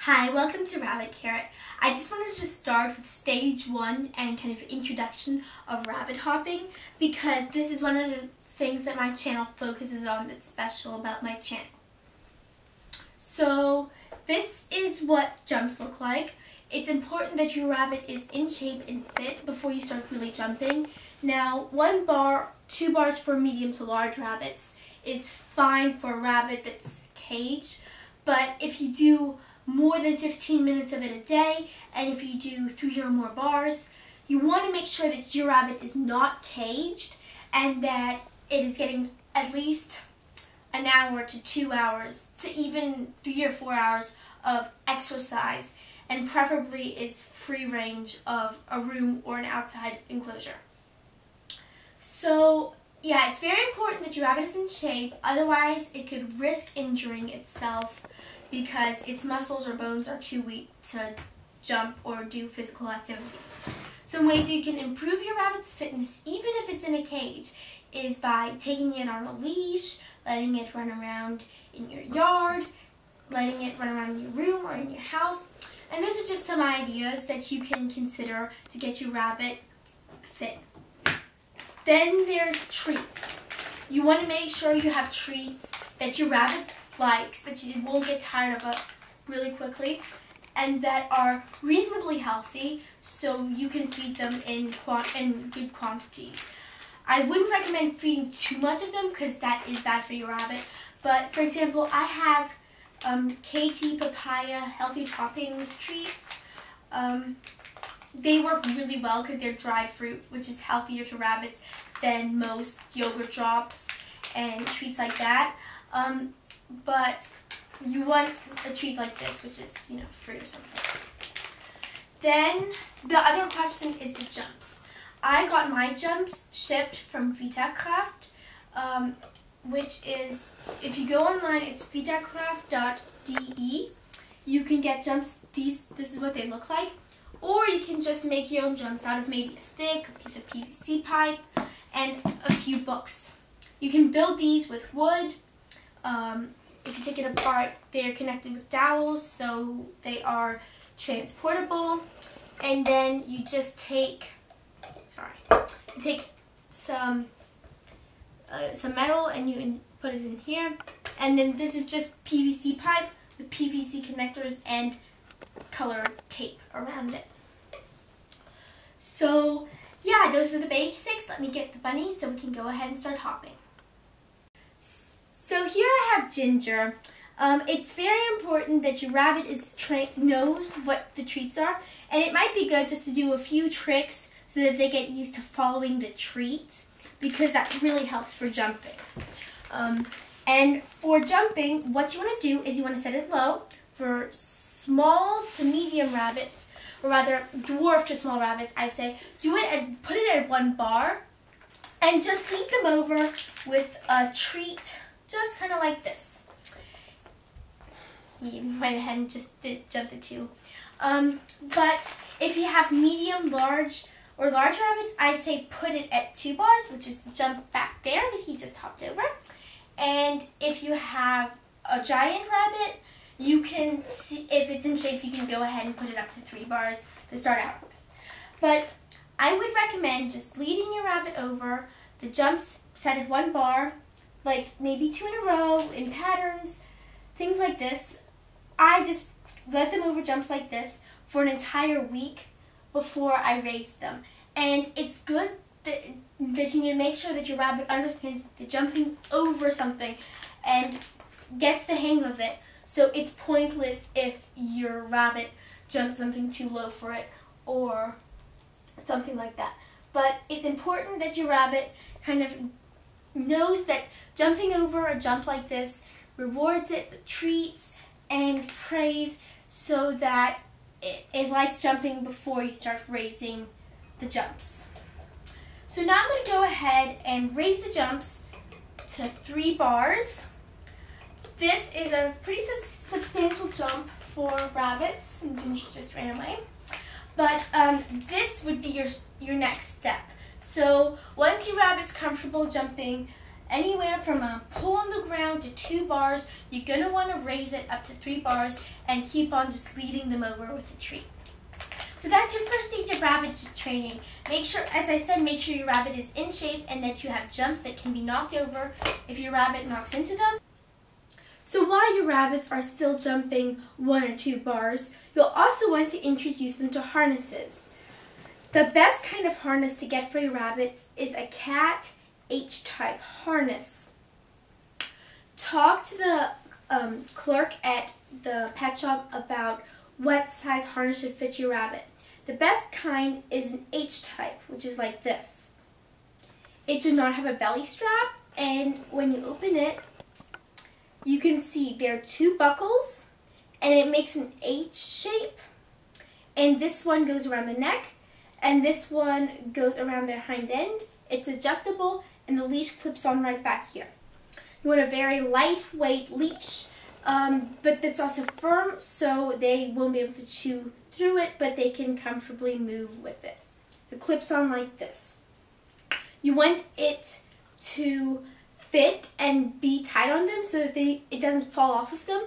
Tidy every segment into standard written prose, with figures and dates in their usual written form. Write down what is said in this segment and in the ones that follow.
Hi, welcome to Rabbit Carrot. I just wanted to start with stage 1 and kind of introduction of rabbit hopping because this is one of the things that my channel focuses on that's special about my channel. So this is what jumps look like. It's important that your rabbit is in shape and fit before you start really jumping. Now 1 bar, 2 bars for medium to large rabbits is fine for a rabbit that's caged, but if you do more than 15 minutes of it a day, and if you do 3 or more bars, you want to make sure that your rabbit is not caged and that it is getting at least an hour to 2 hours to even 3 or 4 hours of exercise, and preferably is free range of a room or an outside enclosure. So yeah, it's very important that your rabbit is in shape, otherwise it could risk injuring itself because its muscles or bones are too weak to jump or do physical activity. Some ways you can improve your rabbit's fitness, even if it's in a cage, is by taking it on a leash, letting it run around in your yard, letting it run around in your room or in your house. And those are just some ideas that you can consider to get your rabbit fit. Then there's treats. You want to make sure you have treats that your rabbit likes, that you won't get tired of it really quickly, and that are reasonably healthy so you can feed them in good quantities. I wouldn't recommend feeding too much of them because that is bad for your rabbit, but for example, I have KT papaya healthy toppings treats. They work really well because they're dried fruit, which is healthier to rabbits than most yogurt drops and treats like that. But you want a treat like this, which is, fruit or something. Then the other question is the jumps. I got my jumps shipped from Vitacraft, which is, if you go online, it's vitacraft.de. You can get jumps. This is what they look like. Or you can just make your own jumps out of maybe a stick, a piece of PVC pipe, and a few books. You can build these with wood. If you take it apart, they are connected with dowels, so they are transportable. And then you just take, some metal and you put it in here. And then this is just PVC pipe with PVC connectors and colored tape around it. So yeah, those are the basics. Let me get the bunny so we can go ahead and start hopping. So here I have Ginger. It's very important that your rabbit knows what the treats are, and it might be good just to do a few tricks so that they get used to following the treats, because that really helps for jumping. And for jumping, what you want to do is you want to set it low. For small to medium rabbits, or rather dwarf to small rabbits, I'd say do it and put it at 1 bar, and just lead them over with a treat. Just kind of like this. You went ahead and just jumped it too. But if you have medium, large, or large rabbits, I'd say put it at 2 bars, which is the jump back there that he just hopped over. And if you have a giant rabbit, you can see, if it's in shape, you can go ahead and put it up to 3 bars to start out with. But I would recommend just leading your rabbit over, the jumps set at 1 bar, like maybe 2 in a row, in patterns, things like this. I just led them over jumps like this for an entire week before I raised them. And it's good that you need to make sure that your rabbit understands the jumping over something and gets the hang of it. So it's pointless if your rabbit jumps something too low for it or something like that. But it's important that your rabbit kind of knows that jumping over a jump like this rewards it with treats and praise so that it likes jumping before you start raising the jumps. So now I'm going to go ahead and raise the jumps to 3 bars. This is a pretty substantial jump for rabbits, and Ginger just ran away. But this would be your next step. So once your rabbit's comfortable jumping anywhere from a pull on the ground to 2 bars. You're going to want to raise it up to 3 bars and keep on just leading them over with a treat. So that's your first stage of rabbit training. Make sure, as I said, make sure your rabbit is in shape and that you have jumps that can be knocked over if your rabbit knocks into them. So while your rabbits are still jumping 1 or 2 bars, you'll also want to introduce them to harnesses. The best kind of harness to get for your rabbits is a cat H-type harness. Talk to the clerk at the pet shop about what size harness should fit your rabbit. The best kind is an H-type, which is like this. It should not have a belly strap, and when you open it, you can see there are 2 buckles, and it makes an H shape, and this one goes around the neck, and this one goes around their hind end. It's adjustable, and the leash clips on right back here. You want a very lightweight leash, but that's also firm, so they won't be able to chew through it, but they can comfortably move with it. It clips on like this. You want it to fit and be tight on them so that it doesn't fall off of them,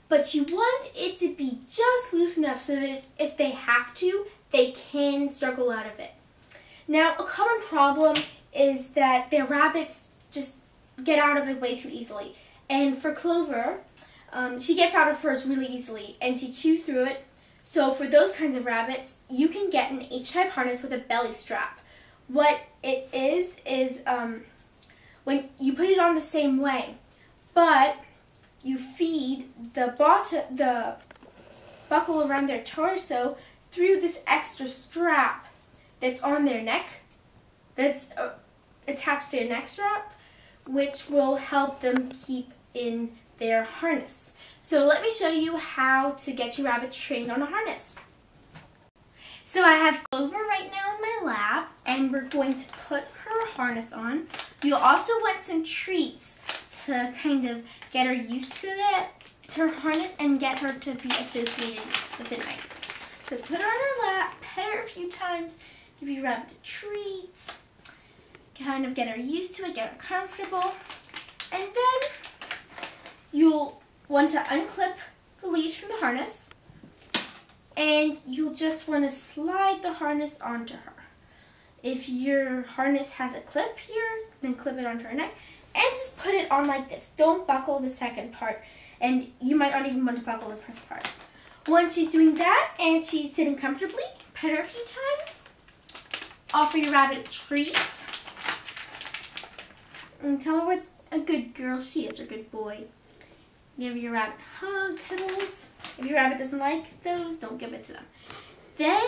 but you want it to be just loose enough so that if they have to, they can struggle out of it. Now, a common problem is that their rabbits just get out of it way too easily. And for Clover, she gets out of hers really easily and she chews through it. So for those kinds of rabbits, you can get an H-type harness with a belly strap. What it is when you put it on the same way, but you feed the buckle around their torso through this extra strap that's on their neck, that's attached to their neck strap, which will help them keep in their harness. So let me show you how to get your rabbit trained on a harness. So I have Clover right now in my lap, and we're going to put her harness on. You'll also want some treats to kind of get her used to her harness and get her to be associated with it nicely. So put her on her lap, pet her a few times, give your rabbit a treat, kind of get her used to it, get her comfortable, and then you'll want to unclip the leash from the harness, and you'll just want to slide the harness onto her. If your harness has a clip here, then clip it onto her neck, and just put it on like this. Don't buckle the second part, and you might not even want to buckle the first part. Once she's doing that and she's sitting comfortably, pet her a few times, offer your rabbit a treat, and tell her what a good girl she is, or good boy. Give your rabbit hug, cuddles. If your rabbit doesn't like those, don't give it to them. Then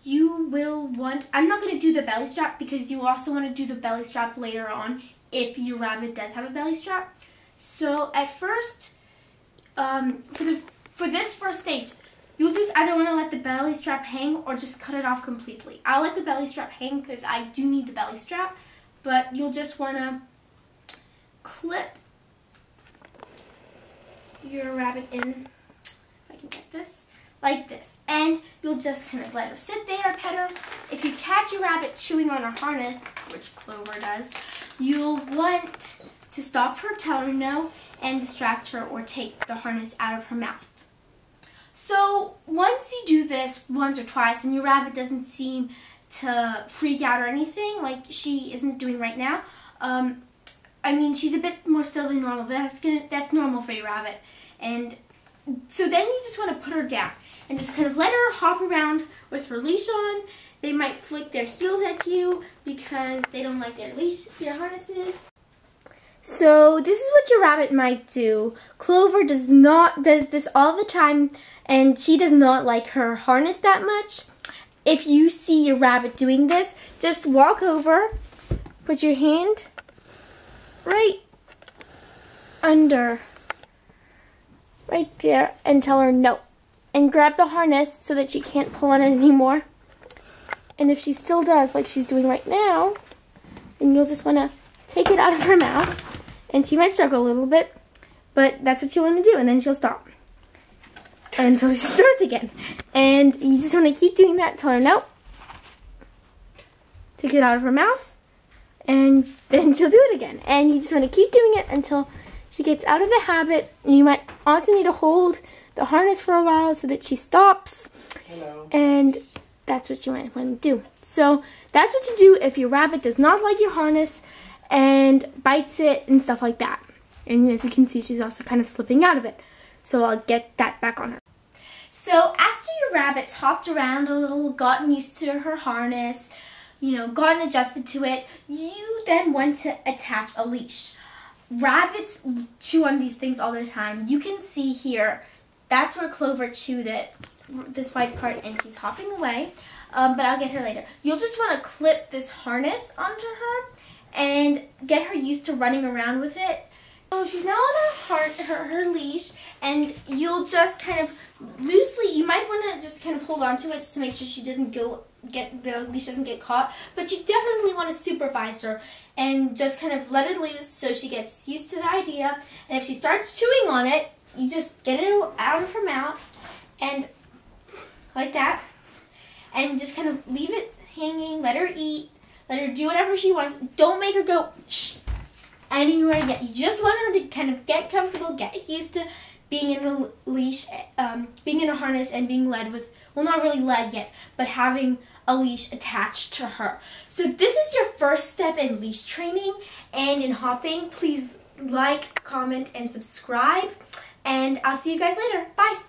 you will want, I'm not going to do the belly strap because you also want to do the belly strap later on if your rabbit does have a belly strap. So at first, for this first stage, you'll just either want to let the belly strap hang or just cut it off completely. I'll let the belly strap hang because I do need the belly strap, but you'll just want to clip your rabbit in, if I can get this, like this. And you'll just kind of let her sit there, pet her. If you catch your rabbit chewing on a harness, which Clover does, you'll want to stop her, tell her no, and distract her or take the harness out of her mouth. So once you do this once or twice and your rabbit doesn't seem to freak out or anything, like she isn't doing right now, I mean, she's a bit more still than normal, but that's normal for your rabbit. And so then you just want to put her down and just kind of let her hop around with her leash on. They might flick their heels at you because they don't like their harnesses. So this is what your rabbit might do. Clover does this all the time, and she does not like her harness that much. If you see your rabbit doing this, just walk over, put your hand right under, right there, and tell her no. And grab the harness so that she can't pull on it anymore. And if she still does, like she's doing right now, then you'll just want to take it out of her mouth. And she might struggle a little bit, but that's what you want to do, and then she'll stop until she starts again. And you just want to keep doing that, tell her no. Take it out of her mouth, and then she'll do it again. And you just want to keep doing it until she gets out of the habit. And you might also need to hold the harness for a while so that she stops. Hello. And that's what you might want to do. So that's what you do if your rabbit does not like your harness and bites it and stuff like that. And as you can see, she's also kind of slipping out of it. So I'll get that back on her. So after your rabbit's hopped around a little, gotten used to her harness, gotten adjusted to it, you then want to attach a leash. Rabbits chew on these things all the time. You can see here, that's where Clover chewed it, this white part, and she's hopping away. But I'll get her later. You'll just want to clip this harness onto her and get her used to running around with it. So she's now on her leash, and you'll just kind of loosely, you might want to just kind of hold on to it just to make sure she doesn't the leash doesn't get caught, but you definitely want to supervise her and just kind of let it loose so she gets used to the idea. And if she starts chewing on it, you just get it out of her mouth and like that, and just kind of leave it hanging, let her eat, let her do whatever she wants. Don't make her go shh anywhere yet. You just want her to kind of get comfortable, get used to being in a leash, being in a harness, and being led with, well, not really led yet, but having a leash attached to her. So this is your first step in leash training and in hopping. Please like, comment, and subscribe, and I'll see you guys later. Bye!